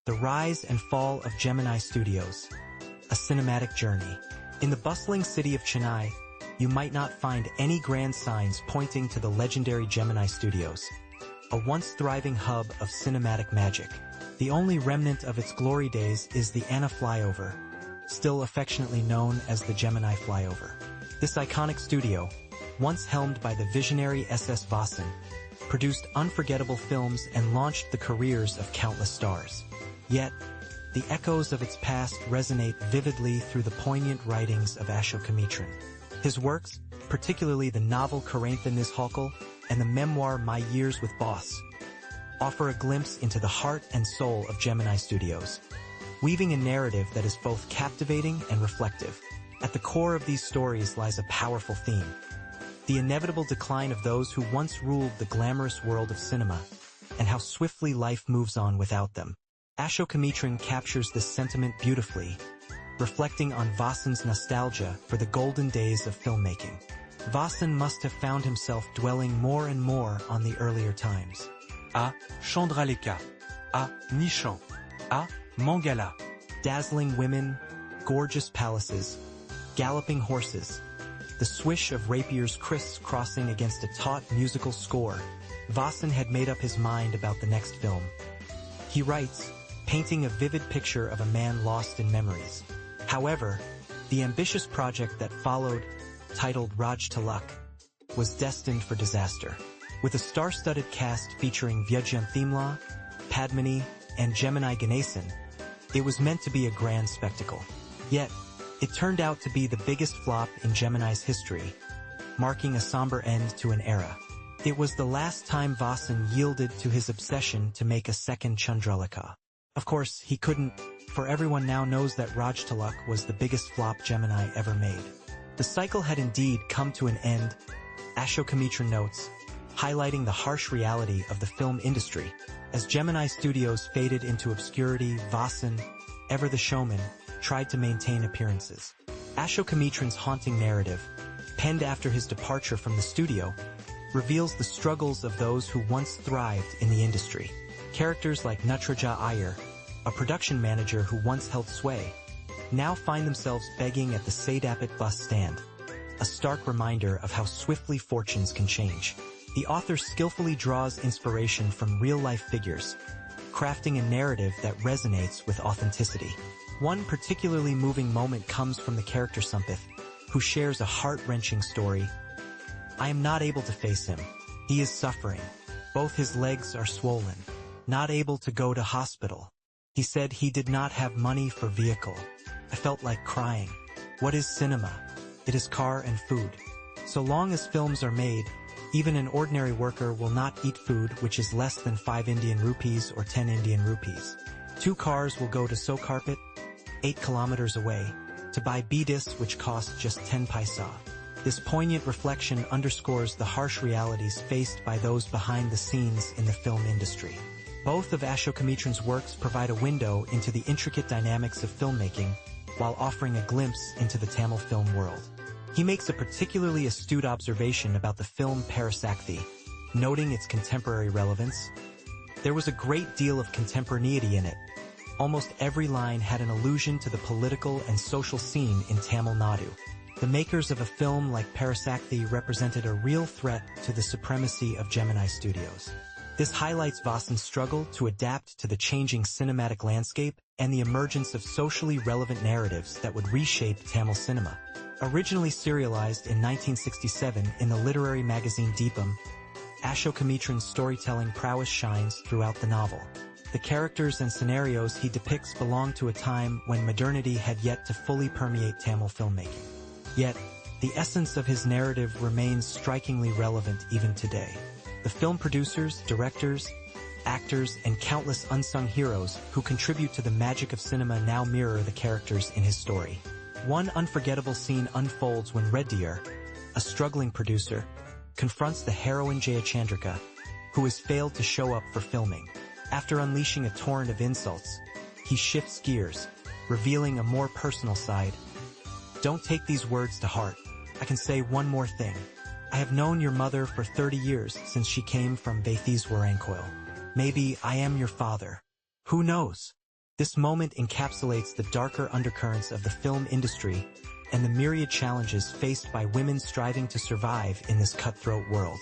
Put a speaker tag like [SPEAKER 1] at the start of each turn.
[SPEAKER 1] The rise and fall of Gemini Studios. A cinematic journey. In the bustling city of Chennai, you might not find any grand signs pointing to the legendary Gemini Studios, a once-thriving hub of cinematic magic. The only remnant of its glory days is the Anna Flyover, still affectionately known as the Gemini Flyover. This iconic studio, once helmed by the visionary SS Vasan, produced unforgettable films and launched the careers of countless stars. Yet, the echoes of its past resonate vividly through the poignant writings of Ashokamitran. His works, particularly the novel Karaintha Nizhalkal and the memoir My Years with Boss, offer a glimpse into the heart and soul of Gemini Studios, weaving a narrative that is both captivating and reflective. At the core of these stories lies a powerful theme: the inevitable decline of those who once ruled the glamorous world of cinema, and how swiftly life moves on without them. Ashokamitran captures this sentiment beautifully, reflecting on Vasan's nostalgia for the golden days of filmmaking. Vasan must have found himself dwelling more and more on the earlier times.
[SPEAKER 2] A Chandralekha, a Nishan, a Mangala.
[SPEAKER 1] Dazzling women, gorgeous palaces, galloping horses, the swish of rapiers criss-crossing against a taut musical score. Vasan had made up his mind about the next film. He writes, painting a vivid picture of a man lost in memories. However, the ambitious project that followed, titled Raj Tilak, was destined for disaster. With a star-studded cast featuring Vijayanthamla, Padmini, and Gemini Ganesan, it was meant to be a grand spectacle. Yet, it turned out to be the biggest flop in Gemini's history, marking a somber end to an era. It was the last time Vasan yielded to his obsession to make a second Chandralekha. Of course, he couldn't, for everyone now knows that Raj Tilak was the biggest flop Gemini ever made. The cycle had indeed come to an end, Ashokamitran notes, highlighting the harsh reality of the film industry. As Gemini Studios faded into obscurity, Vasan, ever the showman, tried to maintain appearances. Ashokamitran's haunting narrative, penned after his departure from the studio, reveals the struggles of those who once thrived in the industry. Characters like Nutraja Iyer, a production manager who once held sway, now find themselves begging at the Sadapet bus stand, a stark reminder of how swiftly fortunes can change. The author skillfully draws inspiration from real-life figures, crafting a narrative that resonates with authenticity. One particularly moving moment comes from the character Sampath, who shares a heart-wrenching story. I am not able to face him. He is suffering. Both his legs are swollen. Not able to go to hospital. He said he did not have money for vehicle. I felt like crying. What is cinema? It is car and food. So long as films are made, even an ordinary worker will not eat food which is less than 5 Indian rupees or 10 Indian rupees. 2 cars will go to Sokarpet, 8 kilometers away, to buy bidis which cost just 10 paisa. This poignant reflection underscores the harsh realities faced by those behind the scenes in the film industry. Both of Ashokamitran's works provide a window into the intricate dynamics of filmmaking, while offering a glimpse into the Tamil film world. He makes a particularly astute observation about the film Parasakthi, noting its contemporary relevance. There was a great deal of contemporaneity in it. Almost every line had an allusion to the political and social scene in Tamil Nadu. The makers of a film like Parasakthi represented a real threat to the supremacy of Gemini Studios. This highlights Vasan's struggle to adapt to the changing cinematic landscape and the emergence of socially relevant narratives that would reshape Tamil cinema. Originally serialized in 1967 in the literary magazine Deepam, Ashokamitran's storytelling prowess shines throughout the novel. The characters and scenarios he depicts belong to a time when modernity had yet to fully permeate Tamil filmmaking. Yet, the essence of his narrative remains strikingly relevant even today. The film producers, directors, actors, and countless unsung heroes who contribute to the magic of cinema now mirror the characters in his story. One unforgettable scene unfolds when Reddyar, a struggling producer, confronts the heroine Jayachandrika, who has failed to show up for filming. After unleashing a torrent of insults, he shifts gears, revealing a more personal side. Don't take these words to heart. I can say one more thing. I have known your mother for 30 years since she came from Vaitheswarankoil. Maybe I am your father. Who knows? This moment encapsulates the darker undercurrents of the film industry and the myriad challenges faced by women striving to survive in this cutthroat world.